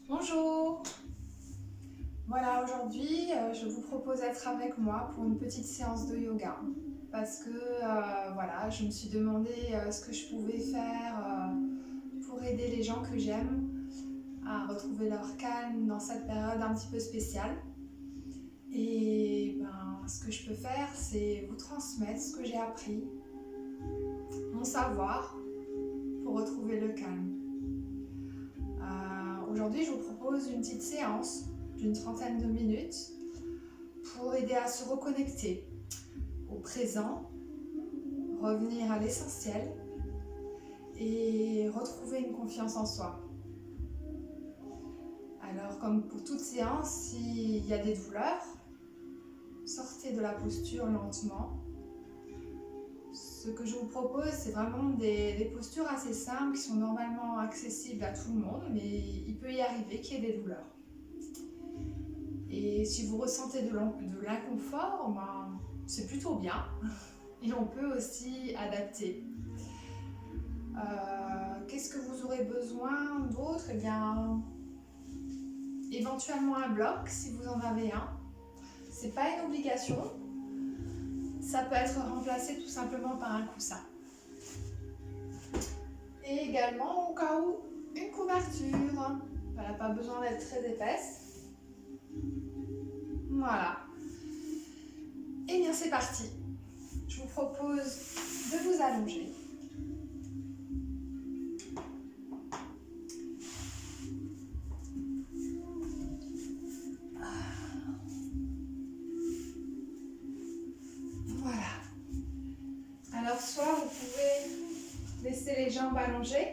Bonjour. Voilà, aujourd'hui, je vous propose d'être avec moi pour une petite séance de yoga parce que voilà, je me suis demandé ce que je pouvais faire pour aider les gens que j'aime à retrouver leur calme dans cette période un petit peu spéciale. Et ben, ce que je peux faire, c'est vous transmettre ce que j'ai appris, mon savoir, pour retrouver le calme. Aujourd'hui, je vous propose une petite séance d'une trentaine de minutes pour aider à se reconnecter au présent, revenir à l'essentiel et retrouver une confiance en soi. Alors, comme pour toute séance, s'il y a des douleurs, sortez de la posture lentement. Ce que je vous propose, c'est vraiment des postures assez simples qui sont normalement accessibles à tout le monde, mais il peut y arriver qu'il y ait des douleurs. Et si vous ressentez de l'inconfort, ben, c'est plutôt bien. Et on peut aussi adapter. Qu'est-ce que vous aurez besoin d'autre? Eh bien, éventuellement un bloc si vous en avez un. C'est pas une obligation. Ça peut être remplacé tout simplement par un coussin. Et également, au cas où, une couverture. Elle n'a pas besoin d'être très épaisse. Voilà. Et bien, c'est parti. Je vous propose de vous allonger. Voilà. Alors, soit vous pouvez laisser les jambes allongées,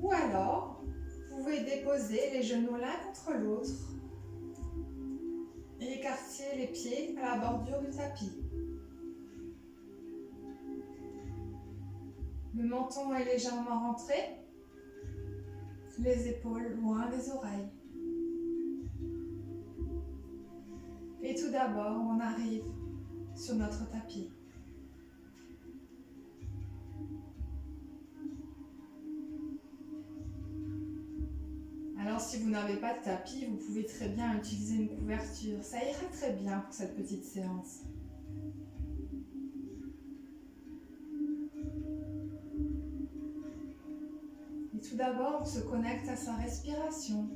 ou alors, vous pouvez déposer les genoux l'un contre l'autre et écarter les pieds à la bordure du tapis. Le menton est légèrement rentré, les épaules loin des oreilles. Et tout d'abord, on arrive sur notre tapis. Alors si vous n'avez pas de tapis, vous pouvez très bien utiliser une couverture. Ça ira très bien pour cette petite séance. Et tout d'abord, on se connecte à sa respiration.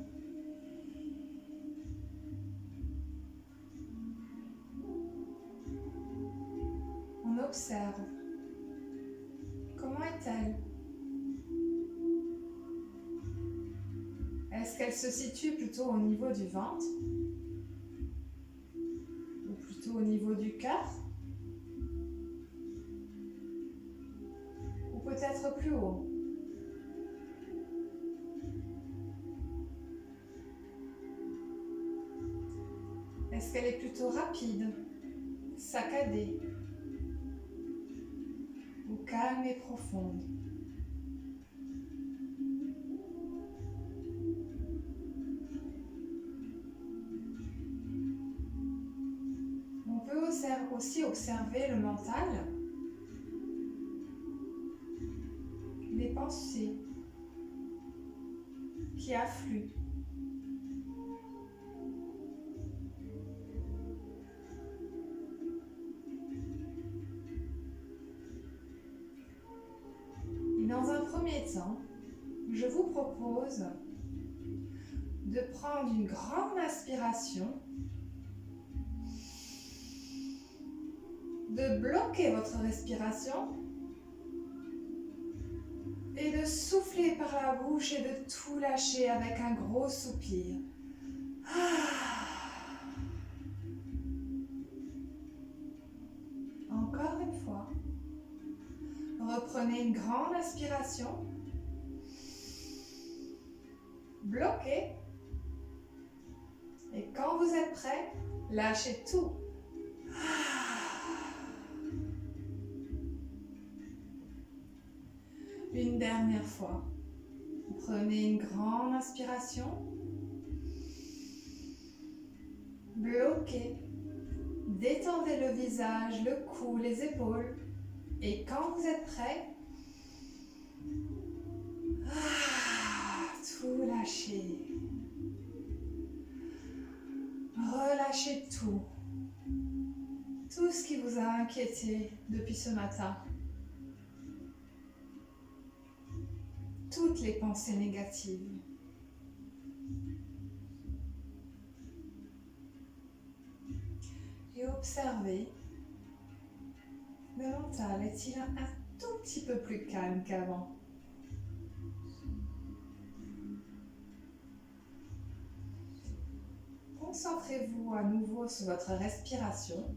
On observe. Comment est-elle? Est-ce qu'elle se situe plutôt au niveau du ventre? Ou plutôt au niveau du cœur? Ou peut-être plus haut? Est-ce qu'elle est plutôt rapide, saccadée, ou calme et profonde? On peut aussi observer le mental, les pensées qui affluent. Et dans un premier temps, je vous propose de prendre une grande inspiration, de bloquer votre respiration et de souffler par la bouche et de tout lâcher avec un gros soupir. Encore une fois. Reprenez une grande inspiration. Bloquez. Et quand vous êtes prêt, lâchez tout. Une dernière fois. Prenez une grande inspiration. Bloquez. Détendez le visage, le cou, les épaules. Et quand vous êtes prêt, tout relâchez. Relâchez tout. Tout ce qui vous a inquiété depuis ce matin. Toutes les pensées négatives. Et observez, le mental est-il un tout petit peu plus calme qu'avant? Concentrez-vous à nouveau sur votre respiration.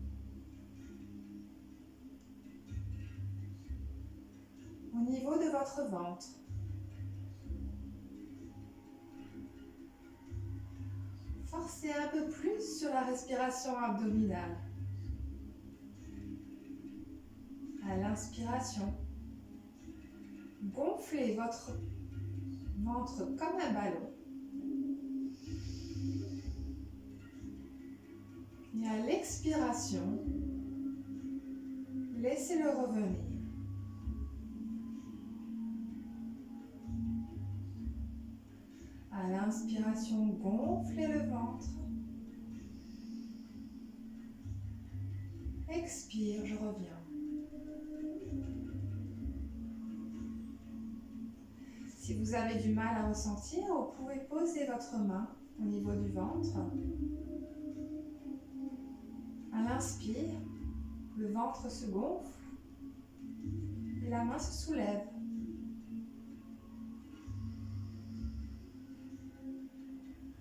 Au niveau de votre ventre. Forcez un peu plus sur la respiration abdominale. À l'inspiration, gonflez votre ventre comme un ballon. Et à l'expiration, laissez-le revenir. À l'inspiration, gonflez le ventre. Expire, je reviens. Si vous avez du mal à ressentir, vous pouvez poser votre main au niveau du ventre. À l'inspire, le ventre se gonfle et la main se soulève.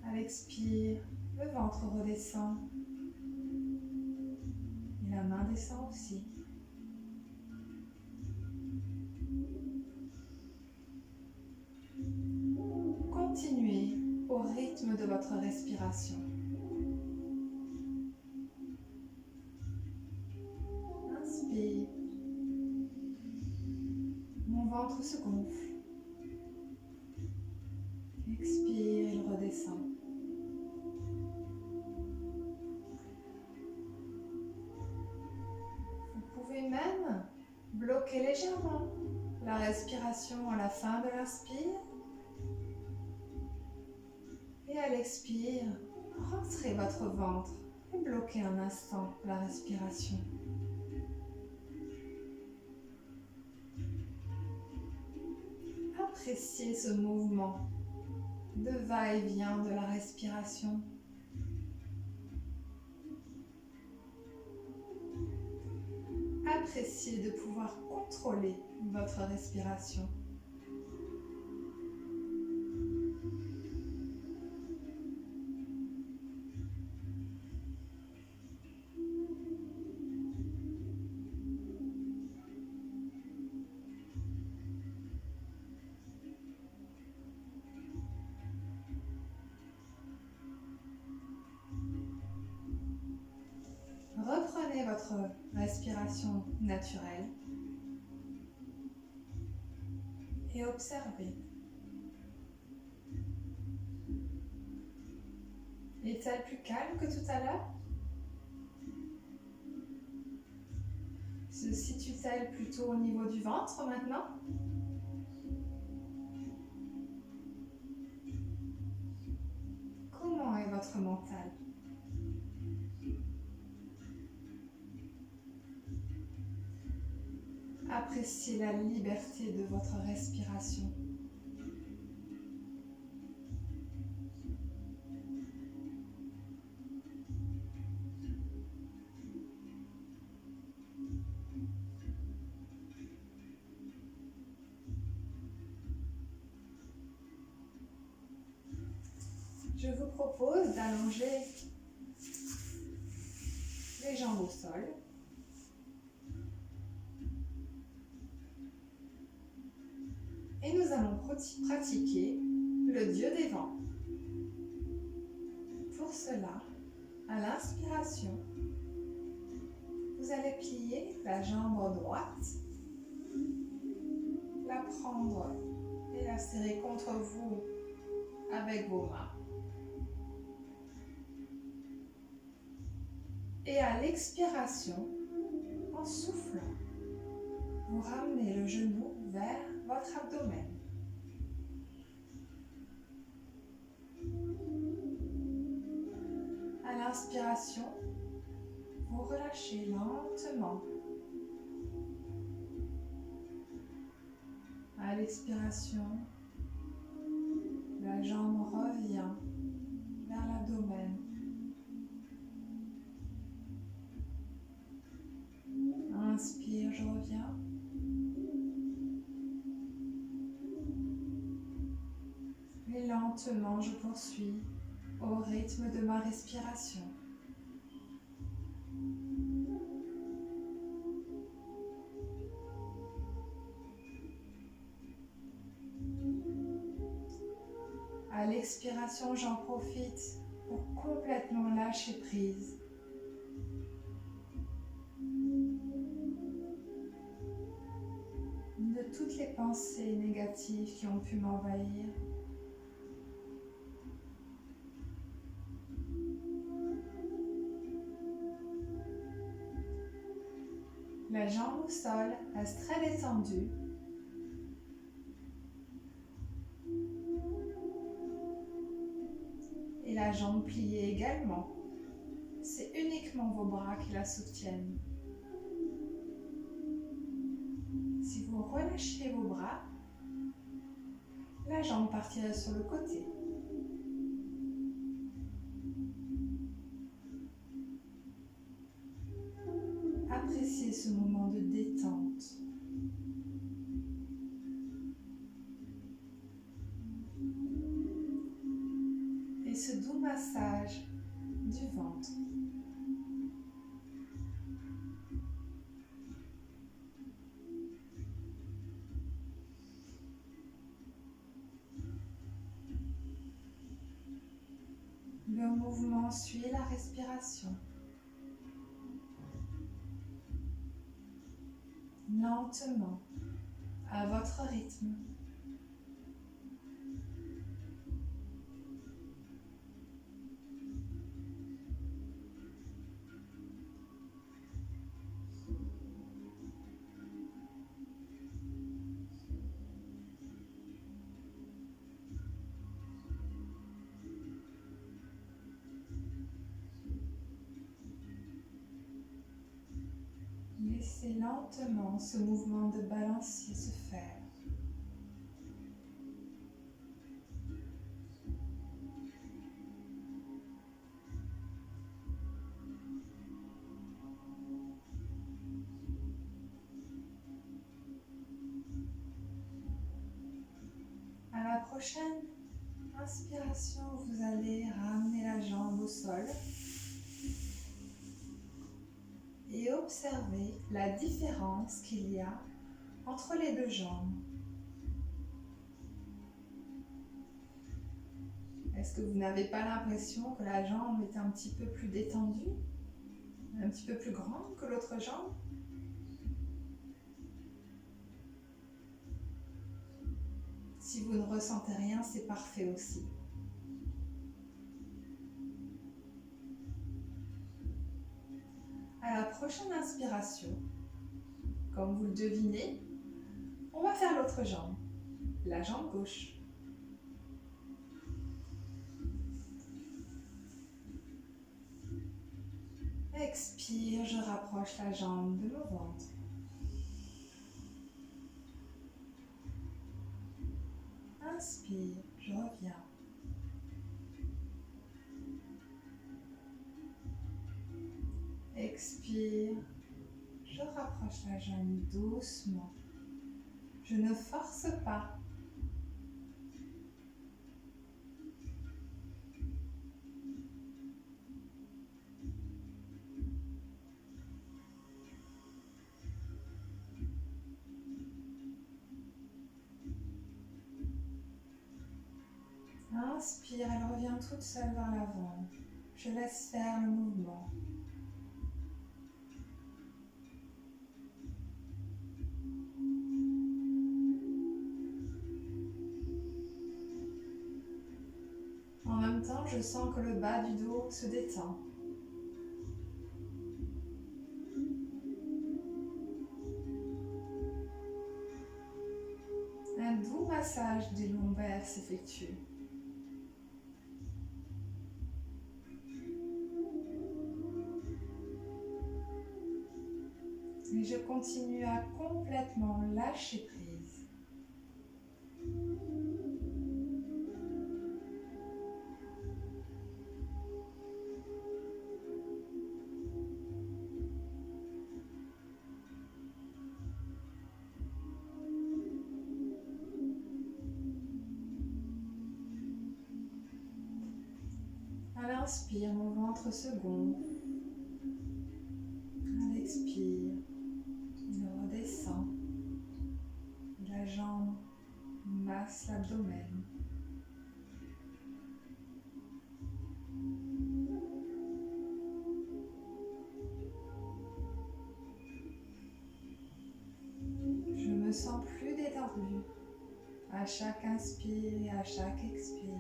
À l'expire, le ventre redescend et la main descend aussi. Continuez au rythme de votre respiration. Inspire. Mon ventre se gonfle. Expire, il redescend. Vous pouvez même bloquer légèrement la respiration à la fin de l'inspire. Et à l'expire, rentrez votre ventre et bloquez un instant la respiration. Appréciez ce mouvement de va-et-vient de la respiration. Appréciez de pouvoir contrôler votre respiration. Reprenez votre respiration naturelle et observez. Est-elle plus calme que tout à l'heure? Se situe-t-elle plutôt au niveau du ventre maintenant? Comment est votre mental? Appréciez la liberté de votre respiration. Je vous propose d'allonger les jambes au sol. Et nous allons pratiquer le Dieu des vents. Pour cela, à l'inspiration, vous allez plier la jambe droite, la prendre et la serrer contre vous avec vos mains. Et à l'expiration, en soufflant, vous ramenez le genou vers votre abdomen. l'inspiration, vous relâchez lentement. À l'expiration, la jambe revient vers l'abdomen. Inspire, je reviens. Et lentement, je poursuis au rythme de ma respiration. À l'expiration, j'en profite pour complètement lâcher prise. De toutes les pensées négatives qui ont pu m'envahir. La jambe au sol reste très détendue. Et la jambe pliée également. C'est uniquement vos bras qui la soutiennent. Si vous relâchez vos bras, la jambe partirait sur le côté. Appréciez ce moment de détente. Et ce doux massage du ventre. Le mouvement suit la respiration. Lentement, à votre rythme. Laissez lentement ce mouvement de balancier se faire. À la prochaine inspiration, vous allez ramener la jambe au sol et observer la différence qu'il y a entre les deux jambes. Est-ce que vous n'avez pas l'impression que la jambe est un petit peu plus détendue, un petit peu plus grande que l'autre jambe? Si vous ne ressentez rien, c'est parfait aussi. À la prochaine inspiration, comme vous le devinez, on va faire l'autre jambe, la jambe gauche. Expire, je rapproche la jambe de mon ventre. Inspire, je reviens. Expire, je rapproche la jambe doucement. Je ne force pas. Inspire, elle revient toute seule vers l'avant. Je laisse faire le mouvement. En même temps, je sens que le bas du dos se détend. Un doux massage des lombaires s'effectue. Et je continue à complètement lâcher prise. À l'inspire, mon ventre se gonfle. À l'expire, il redescend. La jambe masse l'abdomen. Je me sens plus détendue à chaque inspire et à chaque expire.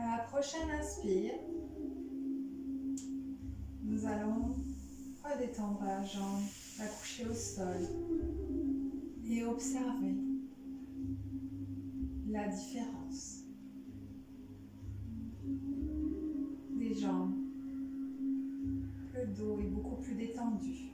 À la prochaine inspire, nous allons redétendre la jambe, la coucher au sol et observer la différence des jambes. Le dos est beaucoup plus détendu.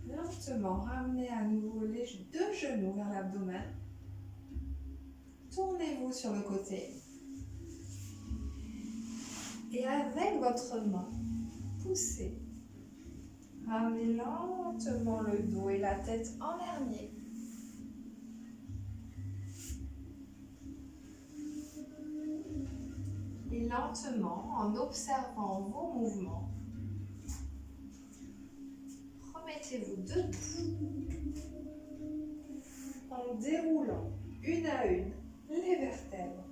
Lentement, ramenez à nouveau les deux genoux vers l'abdomen. Tournez-vous sur le côté. Et avec votre main, poussez. Ramenez lentement le dos et la tête en dernier. Et lentement, en observant vos mouvements, remettez-vous debout en déroulant une à une les vertèbres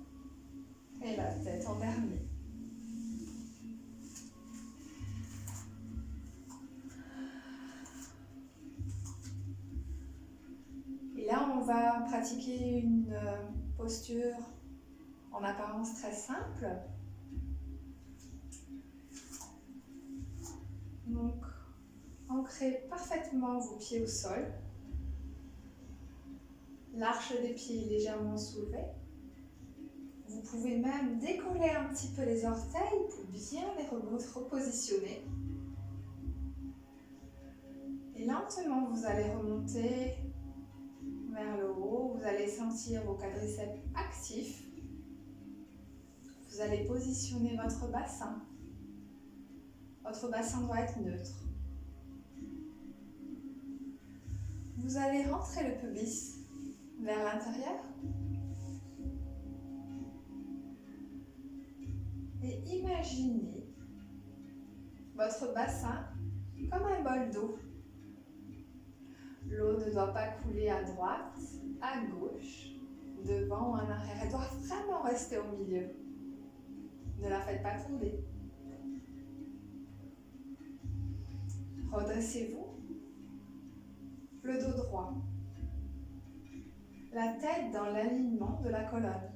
et la tête en dernier. Et là, on va pratiquer une posture en apparence très simple. Donc, ancrez parfaitement vos pieds au sol. L'arche des pieds est légèrement soulevée. Vous pouvez même décoller un petit peu les orteils pour bien les repositionner. Et lentement, vous allez remonter vers le haut. Vous allez sentir vos quadriceps actifs. Vous allez positionner votre bassin. Votre bassin doit être neutre. Vous allez rentrer le pubis vers l'intérieur. Et imaginez votre bassin comme un bol d'eau. L'eau ne doit pas couler à droite, à gauche, devant ou en arrière. Elle doit vraiment rester au milieu. Ne la faites pas tomber. Redressez-vous. Le dos droit. La tête dans l'alignement de la colonne.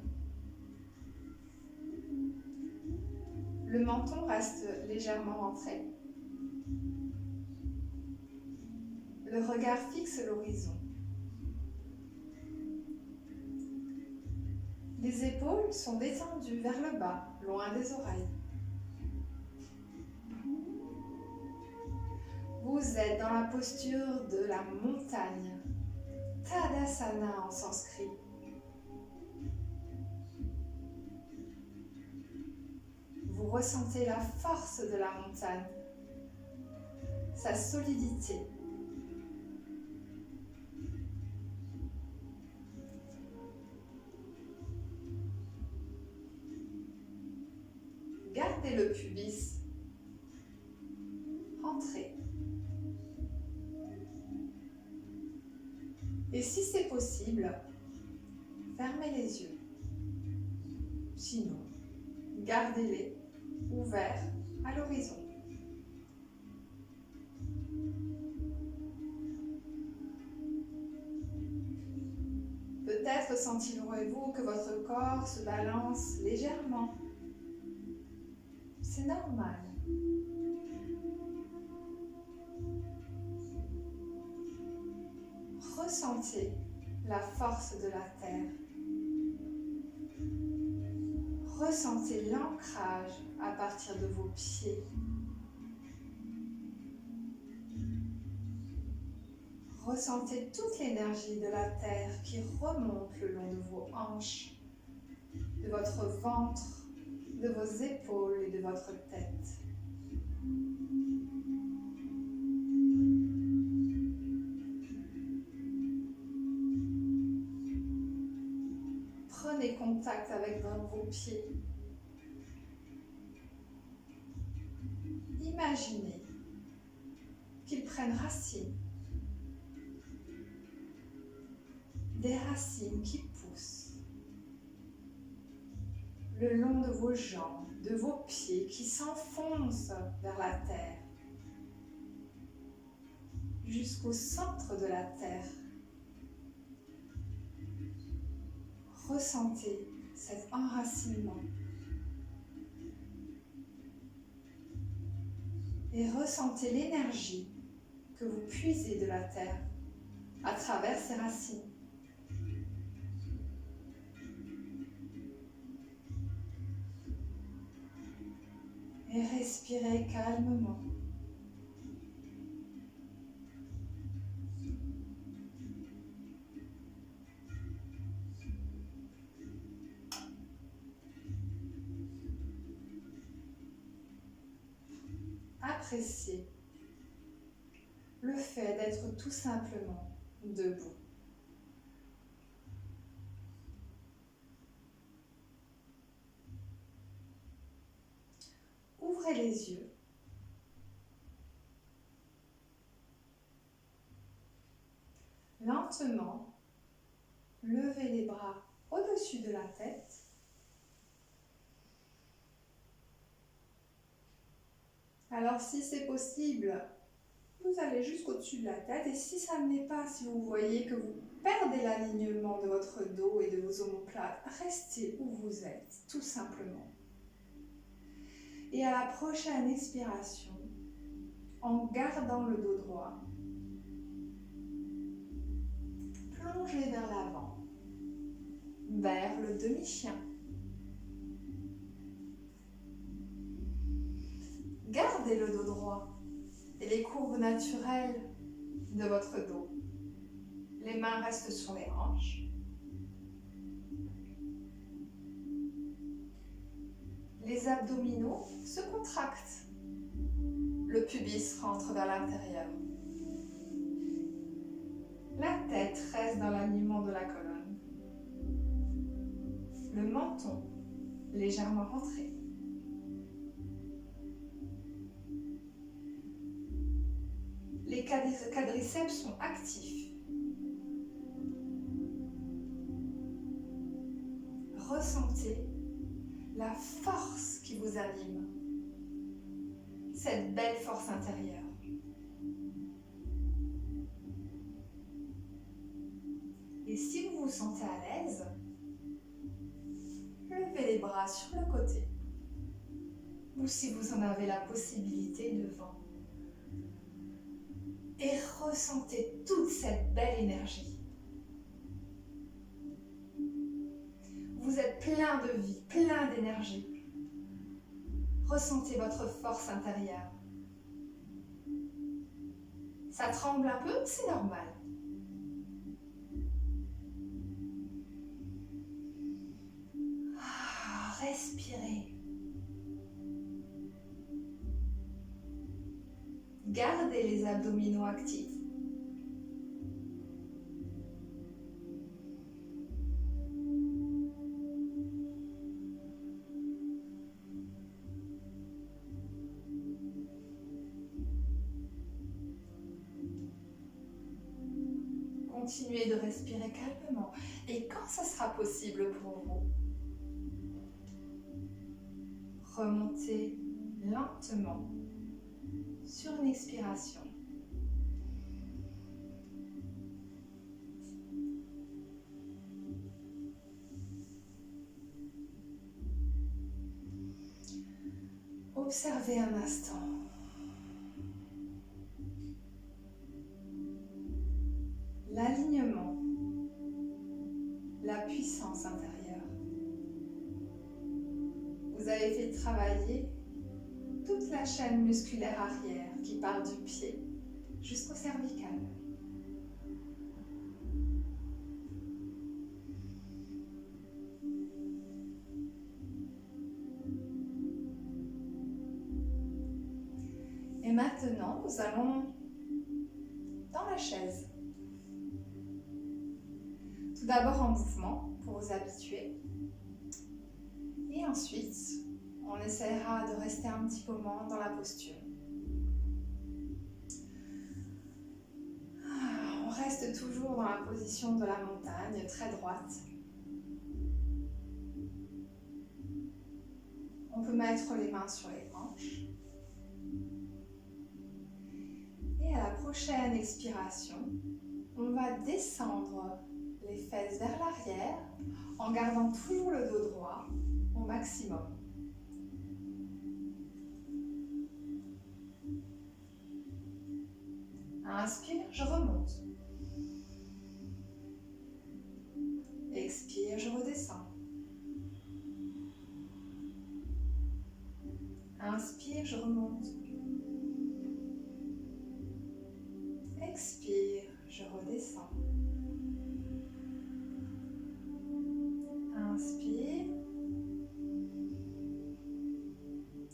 Le menton reste légèrement rentré. Le regard fixe l'horizon. Les épaules sont détendues vers le bas, loin des oreilles. Vous êtes dans la posture de la montagne, Tadasana en sanskrit. Vous ressentez la force de la montagne, sa solidité. Gardez le pubis possible, fermez les yeux. Sinon, gardez-les ouverts à l'horizon. Peut-être sentirez-vous que votre corps se balance légèrement. C'est normal. Ressentez la force de la terre. Ressentez l'ancrage à partir de vos pieds. Ressentez toute l'énergie de la terre qui remonte le long de vos hanches, de votre ventre, de vos épaules et de votre tête. Prenez contact avec vos pieds. Imaginez qu'ils prennent racine. Des racines qui poussent le long de vos jambes, de vos pieds qui s'enfoncent vers la terre, jusqu'au centre de la terre. Ressentez cet enracinement et ressentez l'énergie que vous puisez de la terre à travers ces racines. Et respirez calmement. Appréciez le fait d'être tout simplement debout. Ouvrez les yeux. Lentement, levez les bras au-dessus de la tête. Alors si c'est possible, vous allez jusqu'au-dessus de la tête et si ça ne l'est pas, si vous voyez que vous perdez l'alignement de votre dos et de vos omoplates, restez où vous êtes, tout simplement. Et à la prochaine expiration, en gardant le dos droit, plongez vers l'avant, vers le demi-chien. Gardez le dos droit et les courbes naturelles de votre dos. Les mains restent sur les hanches. Les abdominaux se contractent. Le pubis rentre vers l'intérieur. La tête reste dans l'alignement de la colonne. Le menton légèrement rentré. Les quadriceps sont actifs. Ressentez la force qui vous anime, cette belle force intérieure. Et si vous vous sentez à l'aise, levez les bras sur le côté, ou si vous en avez la possibilité, devant. Et ressentez toute cette belle énergie. Vous êtes plein de vie, plein d'énergie. Ressentez votre force intérieure. Ça tremble un peu, c'est normal. Respirez. Gardez les abdominaux actifs. continuez de respirer calmement. Et quand ce sera possible pour vous, remontez lentement sur une expiration. Observez un instant. L'alignement, la puissance intérieure. Vous avez fait travailler toute la chaîne musculaire arrière qui part du pied jusqu'au cervical. Et maintenant, nous allons dans la chaise. Tout d'abord en mouvement pour vous habituer. Et ensuite, on essaiera de rester un petit moment dans la posture. On reste toujours dans la position de la montagne, très droite. On peut mettre les mains sur les hanches. Et à la prochaine expiration, on va descendre les fesses vers l'arrière en gardant toujours le dos droit au maximum. Inspire, je remonte. Expire, je redescends. Inspire, je remonte. Expire, je redescends. Inspire.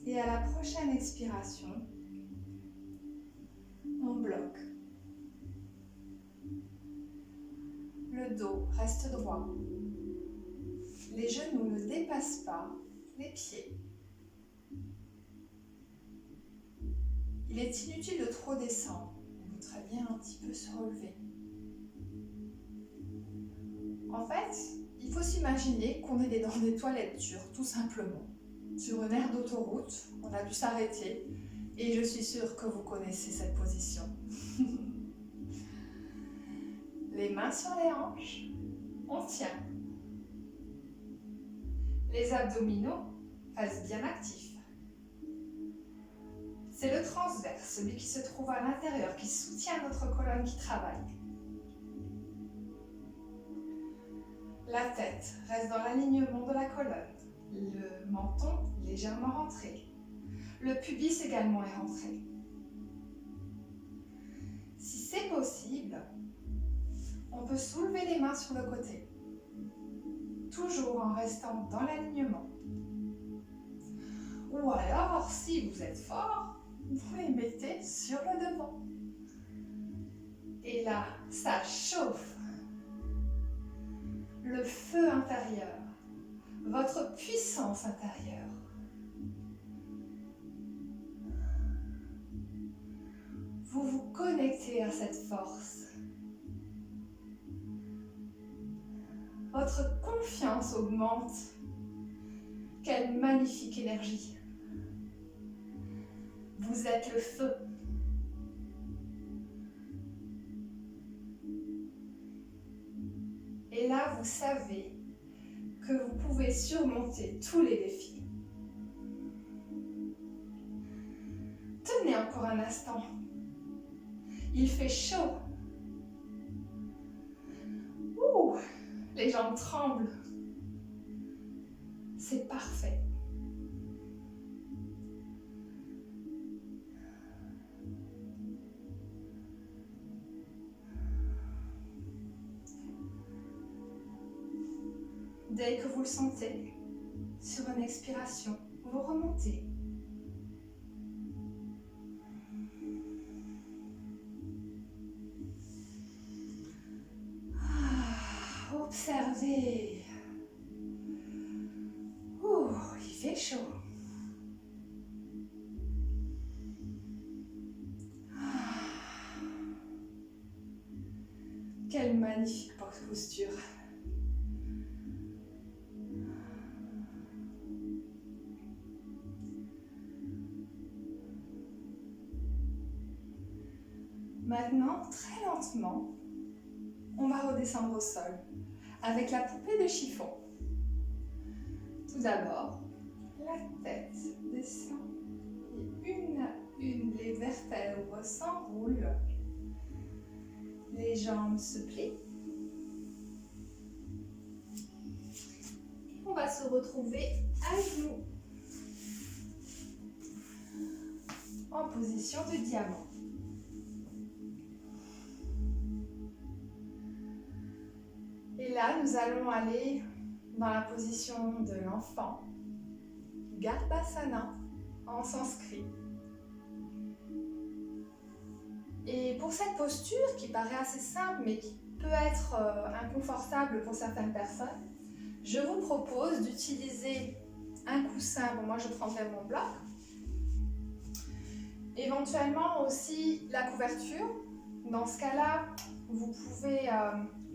Et à la prochaine expiration, on bloque. Le dos reste droit. Les genoux ne dépassent pas les pieds. Il est inutile de trop descendre. On voudrait bien un petit peu se relever. En fait, il faut s'imaginer qu'on est dans des toilettes dures, tout simplement. Sur une aire d'autoroute, on a dû s'arrêter et je suis sûre que vous connaissez cette position. Les mains sur les hanches, on tient. Les abdominaux restent bien actifs. C'est le transverse, celui qui se trouve à l'intérieur, qui soutient notre colonne qui travaille. La tête reste dans l'alignement de la colonne. Le menton légèrement rentré. Le pubis également est rentré. Si c'est possible, on peut soulever les mains sur le côté, toujours en restant dans l'alignement. Ou alors, si vous êtes fort, vous les mettez sur le devant. Et là, ça chauffe. Le feu intérieur, votre puissance intérieure. Vous vous connectez à cette force. Votre confiance augmente. Quelle magnifique énergie. Vous êtes le feu. Et là, vous savez que vous pouvez surmonter tous les défis. Tenez encore un instant. Il fait chaud. Ouh, les jambes tremblent. C'est parfait. Dès que vous le sentez, sur une expiration, vous remontez. Observez. Ouh, il fait chaud. Quelle magnifique posture. Maintenant, très lentement, on va redescendre au sol avec la poupée de chiffon. Tout d'abord, la tête descend et une à une, les vertèbres s'enroulent. Les jambes se plient. Et on va se retrouver à genoux en position de diamant. Et là, nous allons aller dans la position de l'enfant, Garbhasana en sanskrit. Et pour cette posture qui paraît assez simple mais qui peut être inconfortable pour certaines personnes, je vous propose d'utiliser un coussin. Bon, moi je prendrai mon bloc. Éventuellement aussi la couverture. Dans ce cas-là, vous pouvez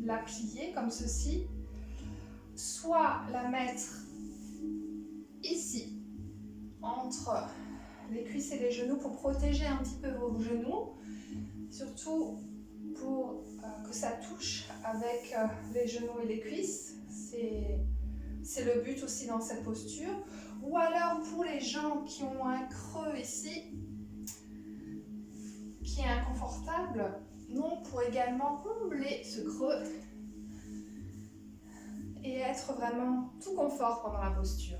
la plier comme ceci, soit la mettre ici, entre les cuisses et les genoux pour protéger un petit peu vos genoux, surtout pour que ça touche avec les genoux et les cuisses. C'est le but aussi dans cette posture. Ou alors pour les gens qui ont un creux ici, qui est inconfortable, non, pour également combler ce creux et être vraiment tout confort pendant la posture.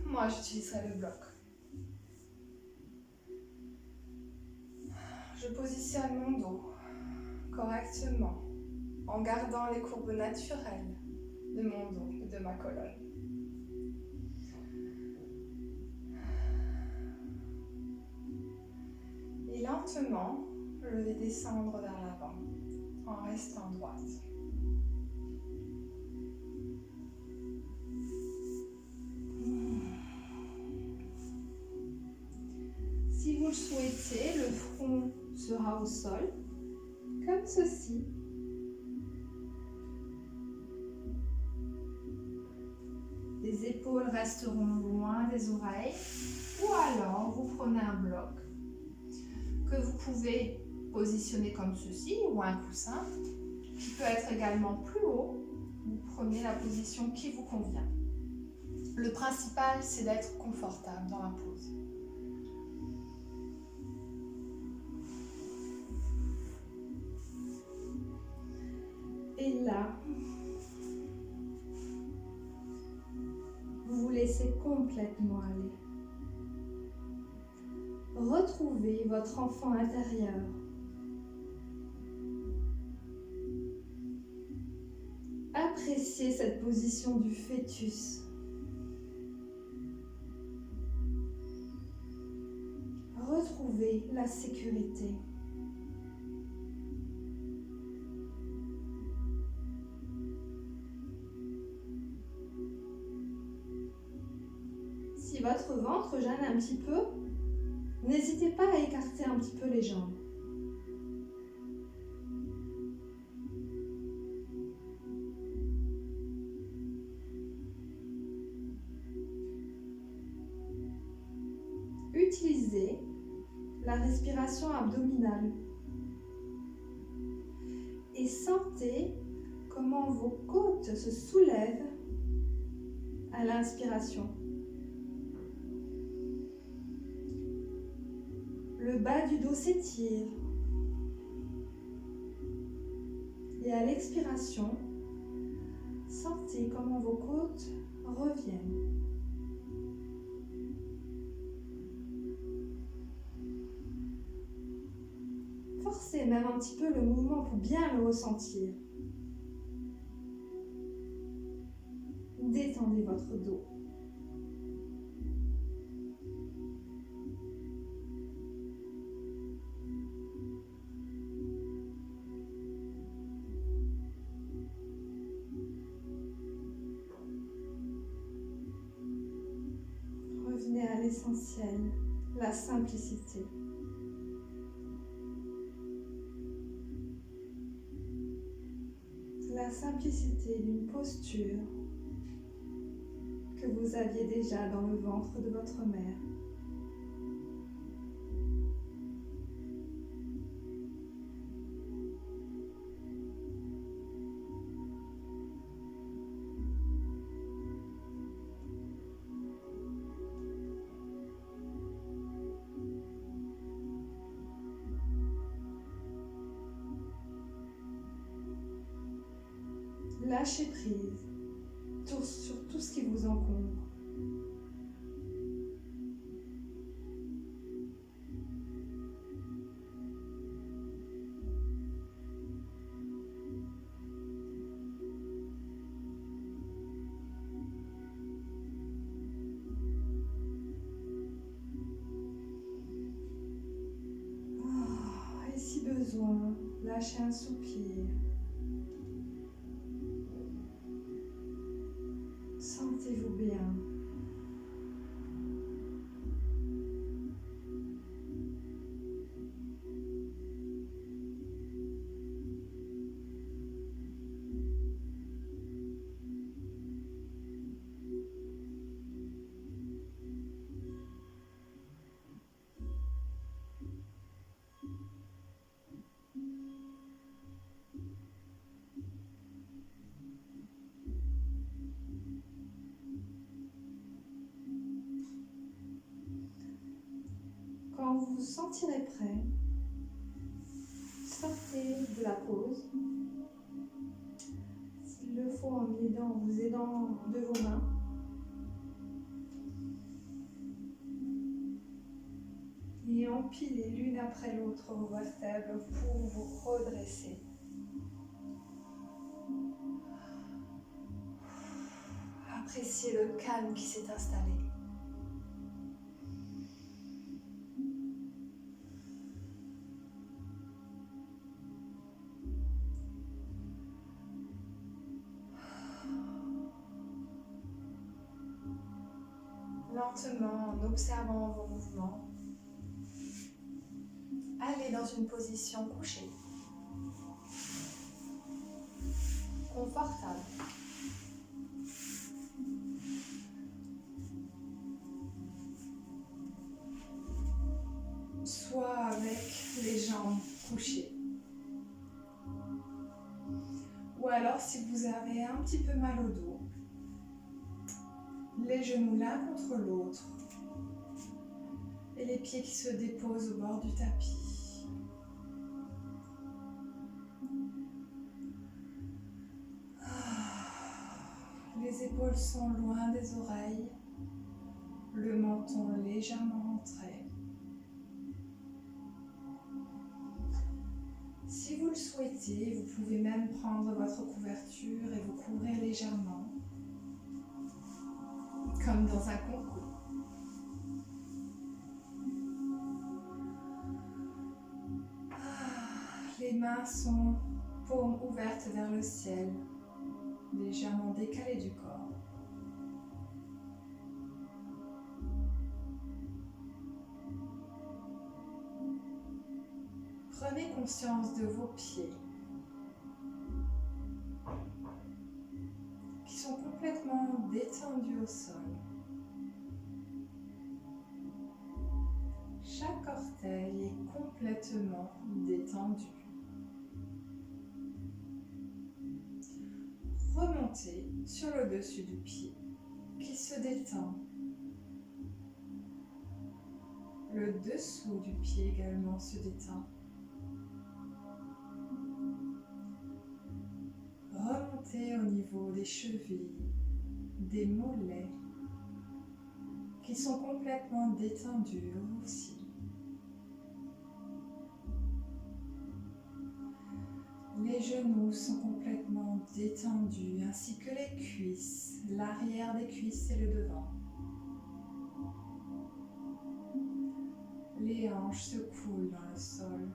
Moi, j'utiliserai le bloc. Je positionne mon dos correctement en gardant les courbes naturelles de mon dos et de ma colonne. Et lentement, je vais descendre vers l'avant en restant droite. Si vous le souhaitez, le front sera au sol, comme ceci. Les épaules resteront loin des oreilles, ou alors vous prenez un bloc que vous pouvez positionner comme ceci, ou un coussin, qui peut être également plus haut. Vous prenez la position qui vous convient. Le principal, c'est d'être confortable dans la pose. Et là, vous vous laissez complètement aller. Retrouvez votre enfant intérieur. Appréciez cette position du fœtus. Retrouvez la sécurité. Si votre ventre gêne un petit peu, n'hésitez pas à écarter un petit peu les jambes. Utilisez la respiration abdominale et sentez comment vos côtes se soulèvent à l'inspiration. Le bas du dos s'étire et à l'expiration, sentez comment vos côtes reviennent. Forcez même un petit peu le mouvement pour bien le ressentir. Détendez votre dos. Revenez à l'essentiel, la simplicité. La simplicité d'une posture que vous aviez déjà dans le ventre de votre mère. Lâchez prise sur tout ce qui vous encombre. Et si besoin, lâchez un soupir. Sentez-vous bien. Quand vous vous sentirez prêt, sortez de la pause. S'il le faut, en vous aidant de vos mains. Et empilez l'une après l'autre vos vertèbres pour vous redresser. Appréciez le calme qui s'est installé. Lentement, en observant vos mouvements, allez dans une position couchée, confortable. Soit avec les jambes couchées. Ou alors si vous avez un petit peu mal au dos, les genoux l'un contre l'autre et les pieds qui se déposent au bord du tapis. Les épaules sont loin des oreilles, le menton légèrement rentré. Si vous le souhaitez, vous pouvez même prendre votre couverture et vous couvrir légèrement, comme dans un concours. Les mains sont paumes ouvertes vers le ciel, légèrement décalées du corps. Prenez conscience de vos pieds qui sont complètement détendus au sol. Chaque orteil est complètement détendu. Remontez sur le dessus du pied qui se détend. Le dessous du pied également se détend. Remontez au niveau des chevilles, des mollets qui sont complètement détendus aussi. Les genoux sont complètement détendus, ainsi que les cuisses, l'arrière des cuisses et le devant. Les hanches se coulent dans le sol.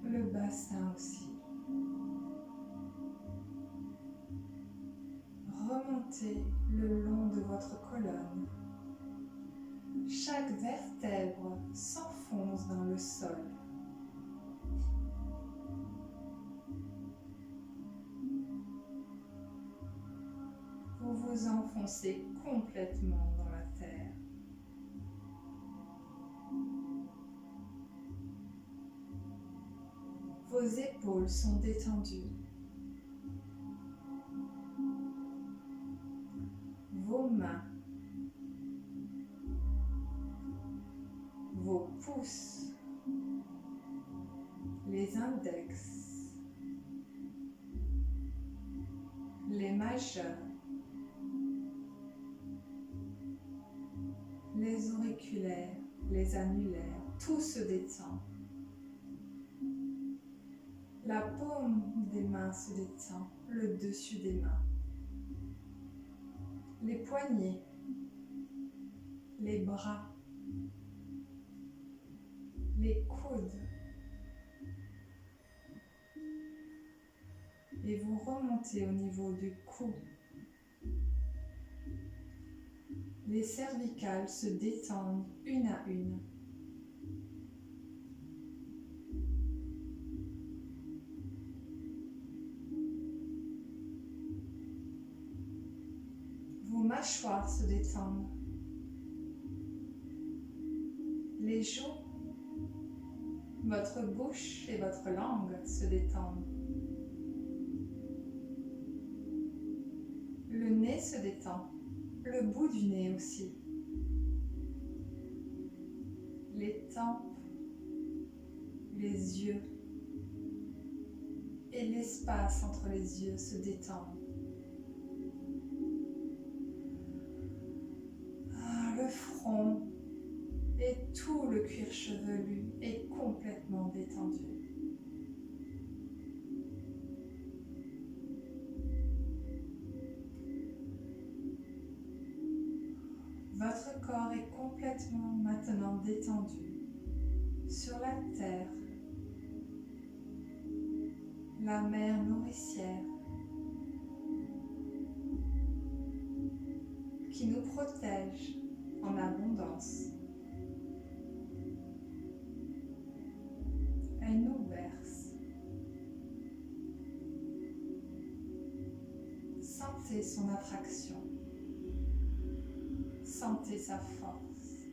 Le bassin aussi. Remontez le long de votre colonne Chaque vertèbre s'enfonce dans le sol. Vous vous enfoncez complètement dans la terre. Vos épaules sont détendues. Vos mains, vos pouces, les index, les majeurs, les auriculaires, les annulaires, tout se détend. La paume des mains se détend, le dessus des mains. Les poignets, les bras, les coudes. Et vous remontez au niveau du cou. Les cervicales se détendent une à une. Vos mâchoires se détendent. Les joues, votre bouche et votre langue se détendent. Le nez se détend, le bout du nez aussi. Les tempes, les yeux et l'espace entre les yeux se détendent. Le front et tout le cuir chevelu est complètement détendu. Votre corps est complètement maintenant détendu sur la terre, la mère nourricière qui nous protège en abondance. Elle nous berce. Sentez son attraction. Sentez sa force.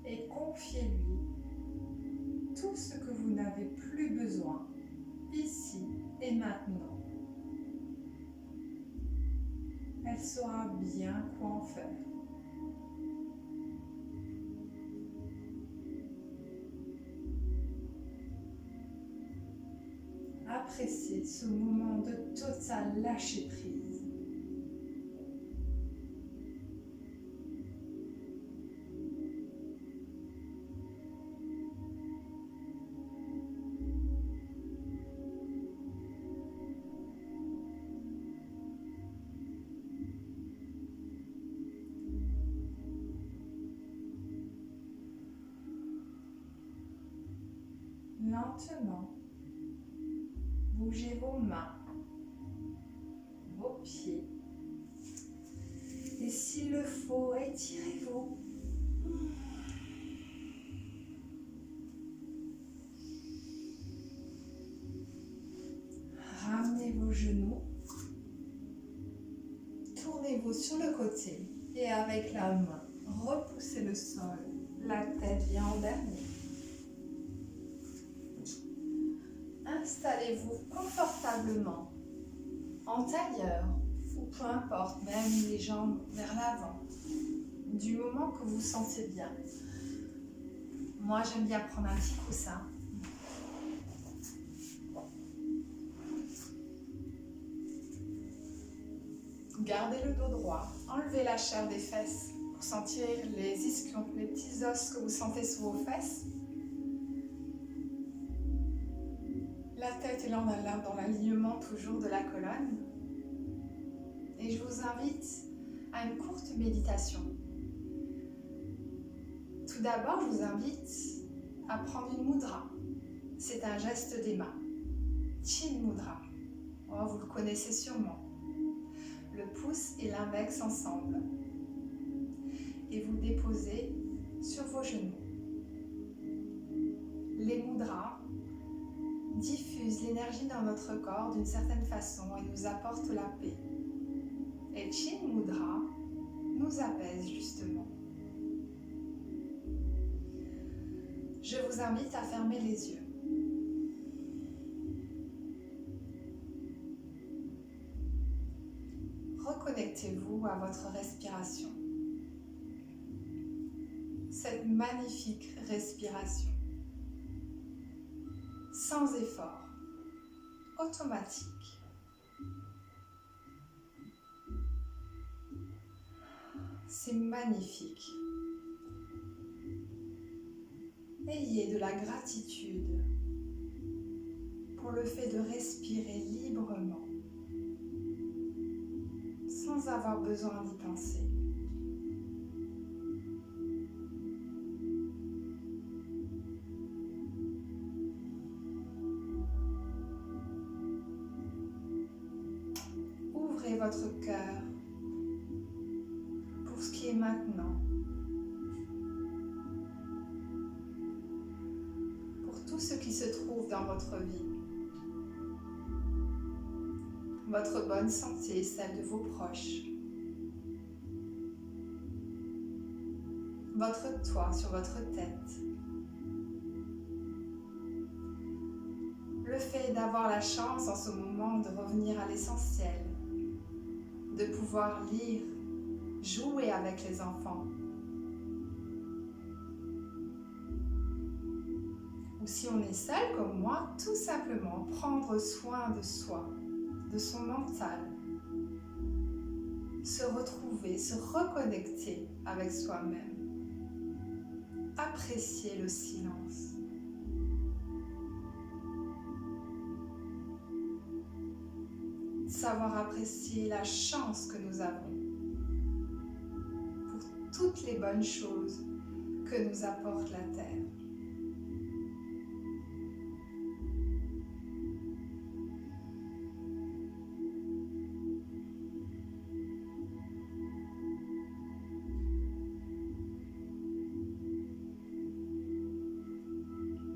Et confiez-lui tout ce que vous n'avez plus besoin, ici et maintenant. Elle saura bien quoi en faire. Appréciez ce moment de total lâcher-prise. Lentement, bougez vos mains, vos pieds, et s'il le faut, étirez-vous. Ramenez vos genoux, tournez-vous sur le côté et avec la main, repoussez le sol, la tête vient en dernier. Installez-vous confortablement, en tailleur ou peu importe, même les jambes vers l'avant, du moment que vous vous sentez bien. Moi, j'aime bien prendre un petit coussin. Gardez le dos droit, enlevez la chair des fesses pour sentir les ischions, les petits os que vous sentez sur vos fesses. La tête est là dans l'alignement toujours de la colonne. Et je vous invite à une courte méditation. Tout d'abord, je vous invite à prendre une mudra. C'est un geste des mains. Chin Mudra. Oh, vous le connaissez sûrement. Le pouce et l'index ensemble. Et vous déposez sur vos genoux. Les mudras diffusent l'énergie dans notre corps d'une certaine façon et nous apportent la paix. Et Chin Mudra nous apaise justement. Je vous invite à fermer les yeux. Reconnectez-vous à votre respiration. Cette magnifique respiration. Sans effort, automatique. C'est magnifique. Ayez de la gratitude pour le fait de respirer librement, sans avoir besoin d'y penser. Ouvrez votre cœur pour ce qui est maintenant. Tout ce qui se trouve dans votre vie. Votre bonne santé, celle de vos proches. Votre toit sur votre tête. Le fait d'avoir la chance en ce moment de revenir à l'essentiel. De pouvoir lire, jouer avec les enfants. Ou si on est seul comme moi, tout simplement prendre soin de soi, de son mental, se retrouver, se reconnecter avec soi-même, apprécier le silence. Savoir apprécier la chance que nous avons pour toutes les bonnes choses que nous apporte la Terre.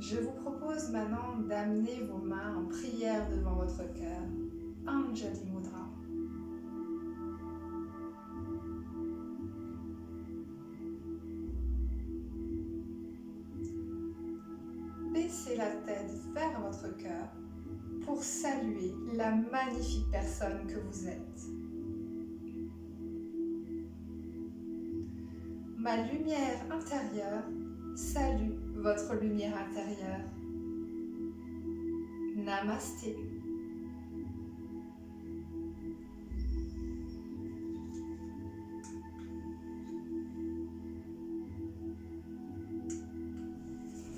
Je vous propose maintenant d'amener vos mains en prière devant votre cœur. Anjali Mudra. Baissez la tête vers votre cœur pour saluer la magnifique personne que vous êtes. Ma lumière intérieure salue votre lumière intérieure. Namasté.